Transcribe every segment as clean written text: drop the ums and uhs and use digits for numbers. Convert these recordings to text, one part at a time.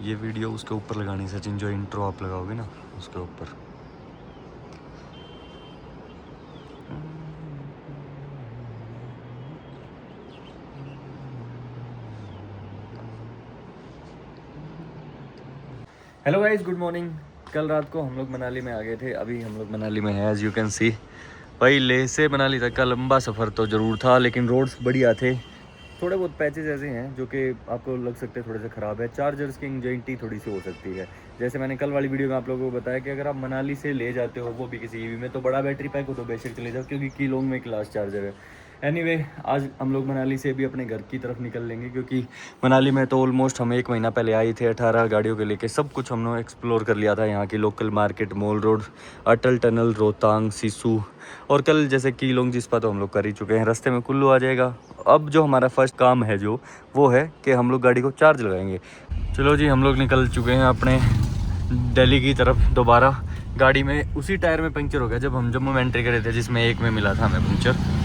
ये वीडियो उसके ऊपर लगानी सचिन, जो इंट्रो आप लगाओगे ना उसके ऊपर। Hello guys, good morning. कल रात को हम लोग मनाली में आ गए थे, अभी हम लोग मनाली में हैं एज यू कैन सी। भाई लेह से मनाली तक का लंबा सफ़र तो ज़रूर था, लेकिन रोड्स बढ़िया थे। थोड़े बहुत पैचेस ऐसे हैं जो कि आपको लग सकते हैं थोड़े से ख़राब है। चार्जर्स की इंजनिटी थोड़ी सी हो सकती है। जैसे मैंने कल वाली वीडियो में आप लोगों को बताया कि अगर आप मनाली से ले जाते हो वो भी किसी ईवी में, तो बड़ा बैटरी पैक हो तो बेशक चले जाओ, क्योंकि कीलोंग में क्लास चार्जर है। एनीवे, आज हम लोग मनाली से भी अपने घर की तरफ निकल लेंगे, क्योंकि मनाली में तो ऑलमोस्ट हम 1 महीना पहले आए थे। 18 गाड़ियों के लेके सब कुछ हमने एक्सप्लोर कर लिया था। यहाँ की लोकल मार्केट, मॉल रोड, अटल टनल, रोहतांग, सिसु, और कल जैसे कीलोंग जिस्पा तो हम लोग कर ही चुके हैं। रास्ते में कुल्लू आ जाएगा। अब जो हमारा फर्स्ट काम है जो वो है कि हम लोग गाड़ी को चार्ज लगाएंगे। चलो जी, हम लोग निकल चुके हैं अपने दिल्ली की तरफ। दोबारा गाड़ी में उसी टायर में पंक्चर हो गया जब हम जम्मू में एंट्री करे थे, जिसमें एक में मिला था हमें पंक्चर।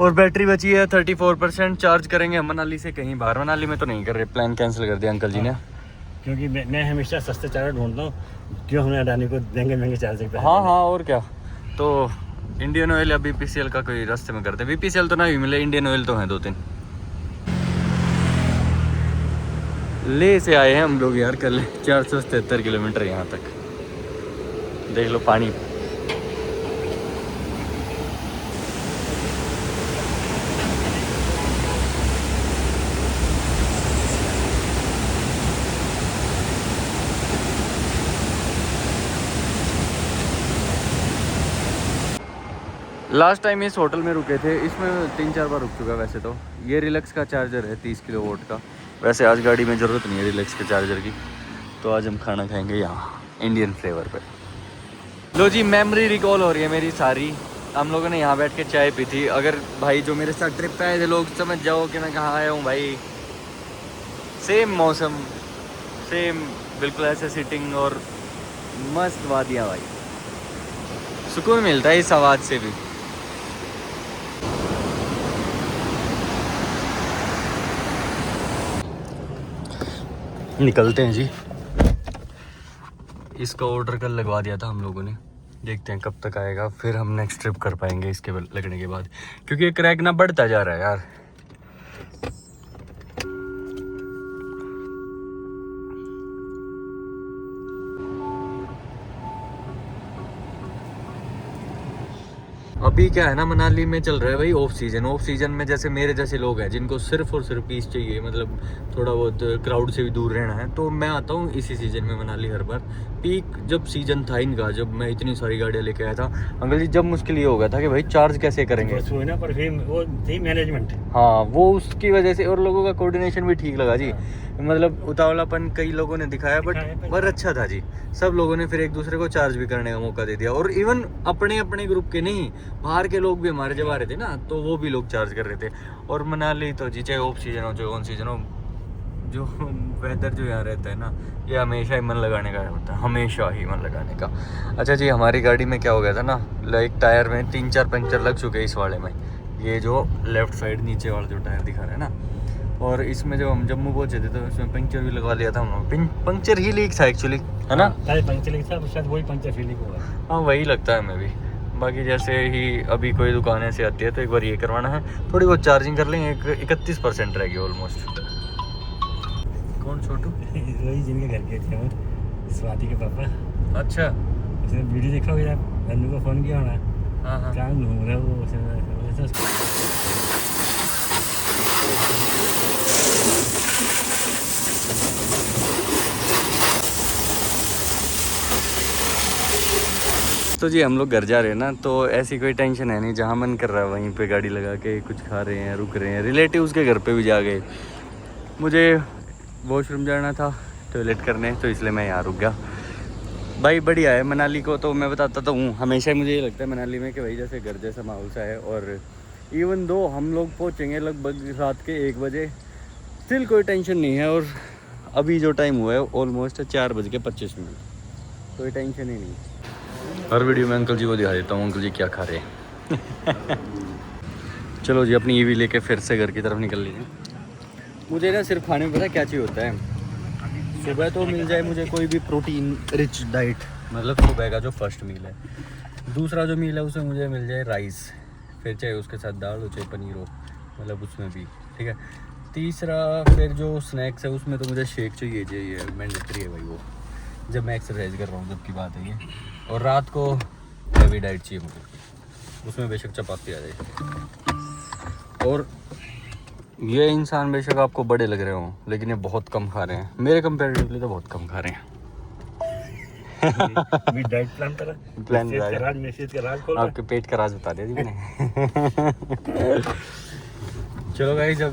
और बैटरी बची है 34%। चार्ज करेंगे हम मनाली से कहीं बाहर। मनाली में तो नहीं कर रहे, प्लान कैंसिल कर दिया अंकल जी ने। क्योंकि मैं हमेशा सस्ते चार्जर ढूंढता हूँ, क्यों हमें अडानी को महंगे चार्जर पे। हाँ हाँ, और क्या। तो इंडियन ऑयल या बीपीसीएल का कोई रास्ते में करते हैं। बीपीसीएल तो नहीं मिले, इंडियन ऑयल तो हैं 2-3। ले से आए हैं हम लोग यार कल, 477 किलोमीटर यहाँ तक। देख लो पानी। लास्ट टाइम इस होटल में रुके थे, इसमें 3-4 बार रुक चुका है वैसे तो। ये रिलैक्स का चार्जर है 30 किलो वोट का। वैसे आज गाड़ी में ज़रूरत नहीं है रिलैक्स के चार्जर की, तो आज हम खाना खाएंगे यहाँ इंडियन फ्लेवर पे। लो जी, मेमोरी रिकॉल हो रही है मेरी सारी। हम लोगों ने यहाँ बैठ के चाय पी थी। अगर भाई जो मेरे साथ ट्रिप पे आए थे लोग समझ जाओ कि मैं कहाँ आया हूँ भाई। सेम मौसम, सेम बिल्कुल ऐसे सिटिंग, और मस्त वादियाँ भाई। सुकून मिलता है इस आवाज़ से भी। निकलते हैं जी। इसका ऑर्डर कल लगवा दिया था हम लोगों ने, देखते हैं कब तक आएगा, फिर हम नेक्स्ट ट्रिप कर पाएंगे इसके लगने के बाद, क्योंकि ये क्रैक ना बढ़ता जा रहा है यार। अभी क्या है ना, मनाली में चल रहा है भाई ऑफ सीजन। ऑफ सीजन में जैसे मेरे जैसे लोग हैं जिनको सिर्फ और सिर्फ पीस चाहिए, मतलब थोड़ा बहुत क्राउड से भी दूर रहना है, तो मैं आता हूँ इसी सीजन में मनाली हर बार। पीक जब सीजन था इनका, जब मैं इतनी सारी गाड़ियाँ लेके आया था अंकल जी, जब मुश्किल ये हो गया था कि भाई चार्ज कैसे करेंगे। ना पर फिर वो थी मैनेजमेंट। हाँ, वो उसकी वजह से, और लोगों का कोऑर्डिनेशन भी ठीक लगा जी। मतलब उतावलापन कई लोगों ने दिखाया, पर अच्छा था जी। सब लोगों ने फिर एक दूसरे को चार्ज भी करने का मौका दे दिया, और इवन अपने अपने ग्रुप के नहीं, बाहर के लोग भी हमारे जब आ रहे थे ना, तो वो भी लोग चार्ज कर रहे थे। और मनाली तो जी, चाहे ऑफ सीजन हो चाहे ऑन सीजन हो, जो वेदर जो यहाँ रहता है ना, ये हमेशा ही मन लगाने का होता है, हमेशा ही मन लगाने का। अच्छा जी, हमारी गाड़ी में क्या हो गया था ना, लाइक टायर में 3-4 पंक्चर लग चुके हैं इस वाले में। ये जो लेफ्ट साइड नीचे वाला जो टायर दिखा रहा है ना, और इसमें जब हम जम्मू पहुंचे थे तो इसमें पंक्चर भी लगवा लिया था हम लोग। पंक्चर ही लीक था एक्चुअली, है ना? पंक्चर लीक था, शायद वही पंक्चर फीलिंग हुआ। हाँ, वही लगता है हमें भी। बाकी जैसे ही अभी कोई दुकान ऐसे आती है तो एक बार ये करवाना है, थोड़ी बहुत चार्जिंग कर लेंगे। 31% रहेगी ऑलमोस्ट। कौन छोटू? वही जिनके घर के थे, स्वाति के पापा। अच्छा, वीडियो देखा होगा आप, नन्नू को फ़ोन किया होना। हाँ हाँ। कहाँ घूम रहा है वो। तो जी हम लोग घर जा रहे हैं ना, तो ऐसी कोई टेंशन है नहीं। जहाँ मन कर रहा है वहीं पे गाड़ी लगा के कुछ खा रहे हैं, रुक रहे हैं। रिलेटिव्स के घर पे भी जा गए। मुझे वॉशरूम जाना था टॉयलेट करने, तो इसलिए मैं यहाँ रुक गया। भाई बढ़िया है मनाली को, तो मैं बताता तो हूँ हमेशा ही मुझे ये लगता है मनाली में कि भाई जैसे घर जैसा माहौल सा है। और इवन दो हम लोग पहुँचेंगे लगभग रात के 1 बजे, स्टिल कोई टेंशन नहीं है। और अभी जो टाइम हुआ है ऑलमोस्ट 4:25, कोई टेंशन ही नहीं। हर वीडियो में अंकल जी को दिखा देता हूँ अंकल जी क्या खा रहे हैं। चलो जी, अपनी ईवी लेके फिर से घर की तरफ निकल लीजिए। मुझे ना सिर्फ खाने में पता है क्या चाहिए होता है, सुबह तो मिल जाए मुझे कोई भी प्रोटीन रिच डाइट, मतलब सुबह का जो फर्स्ट मील है। दूसरा जो मील है उसमें मुझे मिल जाए राइस, फिर चाहे उसके साथ दाल हो चाहे पनीर हो, मतलब उसमें भी ठीक है। तीसरा फिर जो स्नैक्स है उसमें तो मुझे शेक चाहिए, मैंडेटरी है भाई वो, जब मैं एक्सरसाइज कर रहा हूँ जब की बात है ये। और रात को हैवी डाइट चाहिए मुझे, उसमें बेशक चपाती आ जाए। और ये इंसान बेशक आपको बड़े लग रहे हों लेकिन ये बहुत कम खा रहे हैं, मेरे कंपेरेटिवली तो बहुत कम खा रहे हैं। डाइट प्लान करा, प्लान आपके पेट का राज बता दिया जी मैंने। चलो भाई, जब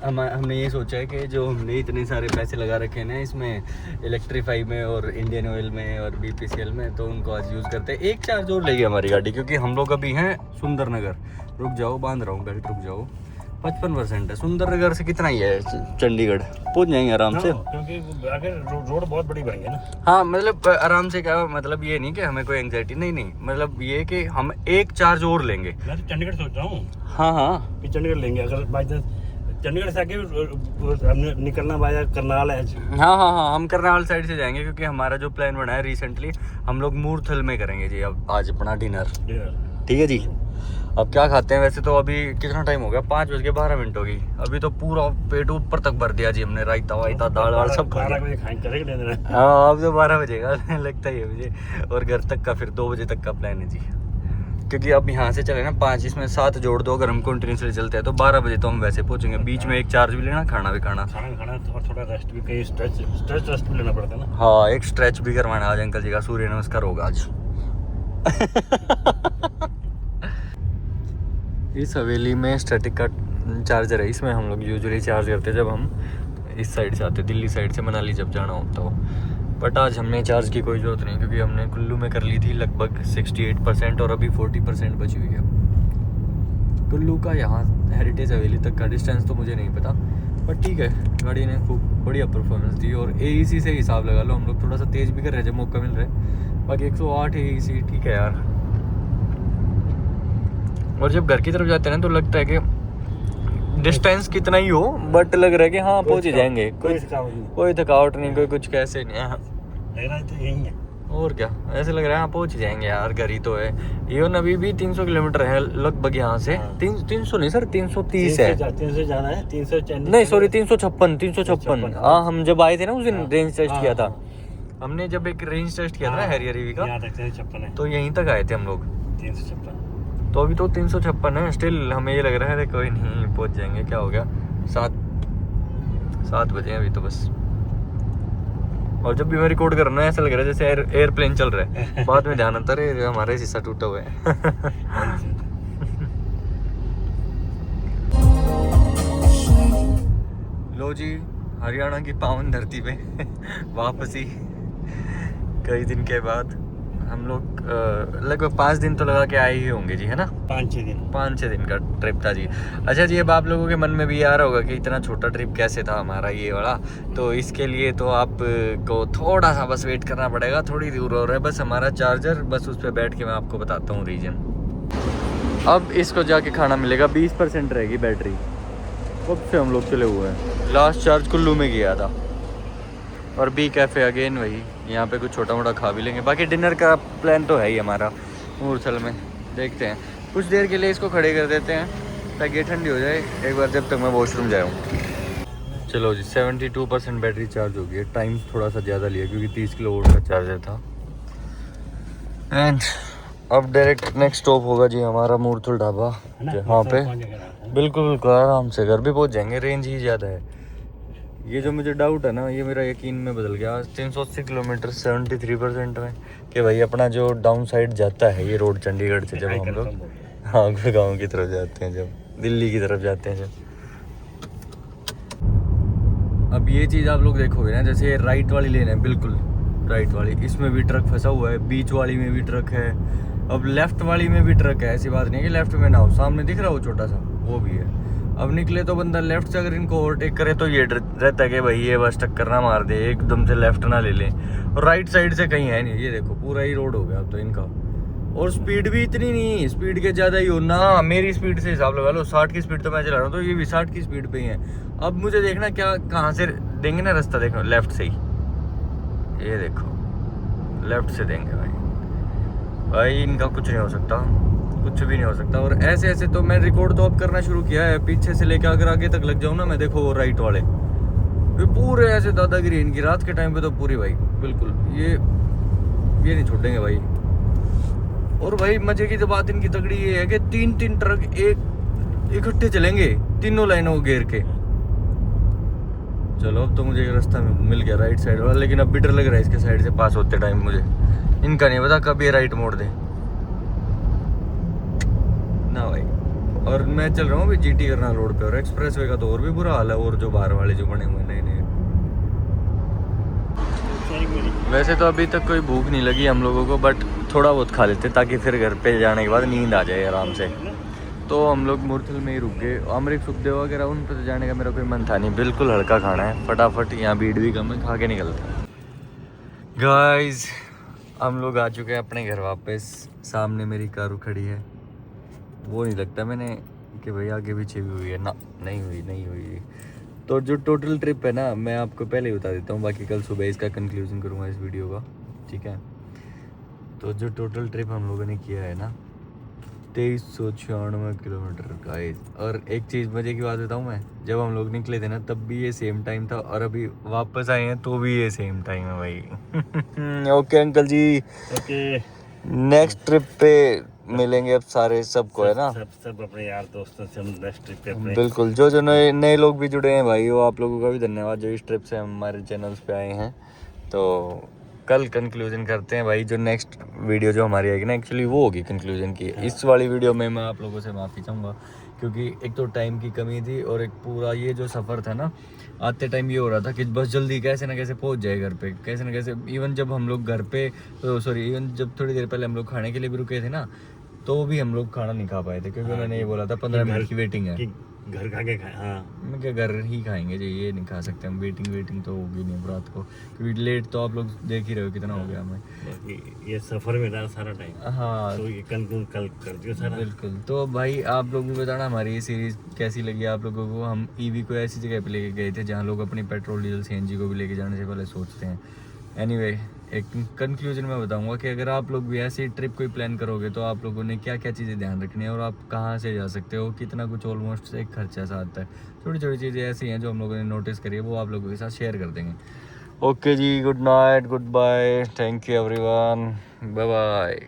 हमने ये सोचा है कि जो हमने इतने सारे पैसे लगा रखे हैं ना इसमें, इलेक्ट्रीफाई में और इंडियन ऑयल में और BPCL में, तो उनको आज यूज़ करते हैं। एक चार्ज और लेगी हमारी गाड़ी, क्योंकि हम लोग अभी हैं सुंदर नगर। रुक जाओ, बांध रहा हूँ बेल्ट, रुक जाओ। 55% है। सुंदर नगर से कितना ही है, चंडीगढ़ पहुंच जाएंगे आराम से, क्योंकि अगर रोड बहुत बड़ी बनेंगे ना। हाँ मतलब आराम से, क्या मतलब ये नहीं कि हमें कोई एंग्जाइटी नहीं, मतलब ये कि हम एक चार्ज और लेंगे। मैं तो चंडीगढ़ सोच रहा हूँ। हाँ कि चंडीगढ़ लेंगे, अगर बाई चांस चंडीगढ़ से आगे हमने निकलना बाया करनाल है। हाँ, हम करनाल साइड से जाएंगे, क्योंकि हमारा जो प्लान बना है रिसेंटली, हम लोग मूर्थल में करेंगे जी अब आज अपना डिनर। ठीक है जी। अब क्या खाते हैं वैसे तो, अभी कितना टाइम हो गया, 5:12 हो गई। अभी तो पूरा पेट ऊपर तक भर दिया जी हमने, रायता वायता दाल वाल सब खा लिया। हाँ अब तो 12 बजेगा लगता ही है मुझे। और घर तक का फिर 2 बजे तक का प्लान है जी, क्योंकि अब यहाँ से चले ना 5, इसमें 7 जोड़ दो, अगर हम कंटिन्यूसली चलते हैं तो 12 बजे तो हम वैसे पहुँचेंगे। बीच में एक चार्ज भी लेना, खाना भी खाना और थोड़ा रेस्ट भी, कहीं स्ट्रेच भी लेना पड़ता है ना। हाँ, एक स्ट्रेच भी करवाना आज अंकल जी का, सूर्य नमस्कार होगा आज। इस हवेली में स्टैटिक का चार्जर है, इसमें हम लोग यूजुअली चार्ज करते हैं जब हम इस साइड से आते, दिल्ली साइड से मनाली जब जाना होता हो। बट आज हमने चार्ज की कोई ज़रूरत नहीं, क्योंकि हमने कुल्लू में कर ली थी लगभग 68% और अभी 40% बची हुई है। कुल्लू का यहाँ हेरिटेज हवेली तक का डिस्टेंस तो मुझे नहीं पता, बट ठीक है, गाड़ी ने खूब बढ़िया परफॉर्मेंस दी। और AEC से हिसाब लगा लो, हम लोग थोड़ा सा तेज़ भी कर रहे थे, मौका मिल रहा है। बाकी 108 AEC ठीक है यार। और जब घर की तरफ जाते हैं ना तो लगता है कि डिस्टेंस कितना ही हो, बट लग रहा है कि हाँ पहुँच ही जाएंगे, कोई थकावट नहीं, कोई कुछ कैसे नहीं है, तो यही है। और क्या, ऐसे लग रहा है हाँ पहुँच ही जाएंगे यार, घर ही तो है। इवन अभी भी 300 किलोमीटर है लगभग यहाँ से। 300 नहीं सर, 330 है। 300 जाना है, 300 नहीं सॉरी, 356। हाँ, हम जब आए थे ना उस दिन रेंज टेस्ट किया था हमने, जब एक रेंज टेस्ट किया था ना हैरियर का, यहाँ तक 356 है, तो यहीं तक आए थे हम लोग। 356 तो अभी तो 356 है स्टिल। हमें ये लग रहा है अरे कोई नहीं पहुंच जाएंगे, क्या हो गया, 7 बजे अभी तो बस। और जब भी मैं रिकॉर्ड कर रहा हूँ ऐसा लग रहा है जैसे एयरप्लेन चल रहा है, बाद में ध्यान आता है हमारा शीशा टूटा हुआ है। लो जी, हरियाणा की पावन धरती पे वापसी कई दिन के बाद। हम लोग लगभग 5 दिन तो लगा के आए ही होंगे जी, है ना? 5-6 दिन का ट्रिप था जी। अच्छा जी, अब आप लोगों के मन में भी आ रहा होगा कि इतना छोटा ट्रिप कैसे था हमारा ये वाला, तो इसके लिए तो आपको थोड़ा सा बस वेट करना पड़ेगा, थोड़ी दूर हो रहा है बस हमारा चार्जर, बस उस पर बैठ के मैं आपको बताता हूँ रीजन। अब इसको जाके खाना मिलेगा, 20% रहेगी बैटरी। कब से हम लोग चले हुए हैं, लास्ट चार्ज कुल्लू में किया था। और बी कैफ़े अगेन वही, यहाँ पे कुछ छोटा मोटा खा भी लेंगे। बाकी डिनर का प्लान तो है ही हमारा मूर्थल में, देखते हैं कुछ देर के लिए इसको खड़े कर देते हैं ताकि ठंडी हो जाए एक बार, जब तक मैं वॉशरूम जाऊँ। चलो जी, 72% बैटरी चार्ज हो गई है। टाइम थोड़ा सा ज़्यादा लिया क्योंकि 30 किलोवाट का चार्जर था। एंड अब डायरेक्ट नेक्स्ट स्टॉप होगा जी हमारा मूर्थल ढाबा, जहाँ पे बिल्कुल आराम से घर भी पहुँच जाएंगे, रेंज ही ज़्यादा है। ये जो मुझे डाउट है ना, ये मेरा यकीन में बदल गया 380 किलोमीटर 73% में, कि भाई अपना जो डाउन साइड जाता है ये रोड चंडीगढ़ से, जब हम लोग हाँ गुड़गांव की तरफ जाते हैं, जब दिल्ली की तरफ जाते हैं जब। अब ये चीज़ आप लोग देखोगे ना, जैसे राइट वाली लेन है, बिल्कुल राइट वाली, इसमें भी ट्रक फंसा हुआ है, बीच वाली में भी ट्रक है, अब लेफ्ट वाली में भी ट्रक है। ऐसी बात नहीं है कि लेफ्ट में ना हो, सामने दिख रहा हो छोटा सा, वो भी है। अब निकले तो बंदा लेफ्ट से अगर इनको ओवरटेक करे तो ये रहता है कि भाई ये बस टक्कर ना मार दे, एकदम से लेफ्ट ना ले ले। और राइट साइड से कहीं है नहीं, ये देखो पूरा ही रोड हो गया अब तो इनका। और स्पीड भी इतनी नहीं, स्पीड के ज़्यादा ही हो ना, मेरी स्पीड से हिसाब लगा लो, 60 की स्पीड तो मैं चला रहा हूँ, तो ये भी 60 की स्पीड पे ही है। अब मुझे देखना क्या कहाँ से देंगे ना रास्ता, देखो लेफ्ट से ही, ये देखो लेफ्ट से देंगे भाई इनका कुछ नहीं हो सकता, कुछ भी नहीं हो सकता। और ऐसे ऐसे तो मैं रिकॉर्ड तो अब करना शुरू किया है, पीछे से लेकर अगर आगे तक लग जाऊँ ना मैं, देखो वो राइट वाले ये पूरे ऐसे दादागिरी इनकी रात के टाइम पे तो पूरी भाई बिल्कुल, ये नहीं छोड़ेंगे भाई। और भाई मजे की तो बात इनकी तगड़ी ये है कि 3 ट्रक एक इकट्ठे चलेंगे, तीनों लाइनों को घेर के। चलो अब तो मुझे एक रास्ता मिल गया राइट साइड वाला, लेकिन अब भी डर लग रहा है इसके साइड से पास होते टाइम मुझे, इनका नहीं पता कब ये राइट मोड़ दे ना भाई। और मैं चल रहा हूँ अभी जीटी करना रोड पे, और एक्सप्रेस वे का तो और भी बुरा हाल है, और जो बाहर वाले जो बने हुए नए नए। वैसे तो अभी तक कोई भूख नहीं लगी हम लोगों को, बट थोड़ा बहुत खा लेते ताकि फिर घर पे जाने के बाद नींद आ जाए आराम से। तो हम लोग मुरथल में ही रुक गए। अमृत सुखदेव वगैरह उन पर जाने का मेरा कोई मन था नहीं, बिल्कुल हल्का खाना है, फटाफट यहाँ भीड़ भी कम है, खा के निकलते। गाइस हम लोग आ चुके हैं अपने घर वापस। सामने मेरी कार खड़ी है, वो नहीं लगता मैंने कि भाई आगे पीछे भी हुई है ना, नहीं हुई। तो जो टोटल ट्रिप है ना, मैं आपको पहले ही बता देता हूँ, बाकी कल सुबह इसका कंक्लूजन करूँगा इस वीडियो का, ठीक है। तो जो टोटल ट्रिप हम लोगों ने किया है ना, 2396 किलोमीटर का। और एक चीज़ मजे की बात बताऊँ मैं, जब हम लोग निकले थे ना तब भी ये सेम टाइम था, और अभी वापस आए हैं तो भी ये सेम टाइम है भाई। ओके अंकल जी, ओके नेक्स्ट ट्रिप पे मिलेंगे अब सारे सबको, है ना। सब अपने यार दोस्तों से हम नेक्स्ट ट्रिप पे अपने बिल्कुल, जो नए लोग भी जुड़े हैं भाई, वो आप लोगों का भी धन्यवाद जो इस ट्रिप से हमारे चैनल्स पे आए हैं। तो कल कंक्लूजन करते हैं भाई, जो नेक्स्ट वीडियो जो हमारी आएगी ना, एक्चुअली वो होगी कंक्लूजन की। इस वाली वीडियो में मैं आप लोगों से माफ़ी चाहूँगा, क्योंकि एक तो टाइम की कमी थी, और एक पूरा ये जो सफ़र था ना, आते टाइम ये हो रहा था कि बस जल्दी कैसे ना कैसे पहुंच जाए घर पे, कैसे ना कैसे। इवन जब हम लोग घर पे इवन जब थोड़ी देर पहले हम लोग खाने के लिए भी रुके थे ना, तो भी हम लोग खाना नहीं खा पाए थे, क्योंकि उन्होंने ये बोला था 15 मिनट की वेटिंग है, घर खा के खाए। हाँ मैं क्या घर ही खाएंगे जी, ये नहीं खा सकते हम, वेटिंग तो होगी नहीं अब रात को, क्योंकि लेट तो आप लोग देख ही रहे हो कितना हो गया हमें ये सफर में रहा सारा टाइम। हाँ तो ये कंक्लूड कल कर दियो सारा। बिल्कुल। तो भाई आप लोग भी बताना हमारी ये सीरीज़ कैसी लगी आप लोगों को। हम ईवी को ऐसी जगह पे लेके गए थे जहाँ लोग अपनी पेट्रोल डीजल सीएनजी को भी लेके जाने से पहले सोचते हैं। एनीवे, एक कंक्लूजन में बताऊंगा कि अगर आप लोग भी ऐसी ट्रिप कोई प्लान करोगे तो आप लोगों ने क्या क्या चीज़ें ध्यान रखनी है, और आप कहाँ से जा सकते हो, कितना कुछ ऑलमोस्ट एक खर्चा सा आता है। छोटी छोटी चीज़ें ऐसी हैं जो हम लोगों ने नोटिस करी है, वो आप लोगों के साथ शेयर कर देंगे। ओके जी, good night, good bye, thank you everyone, bye bye.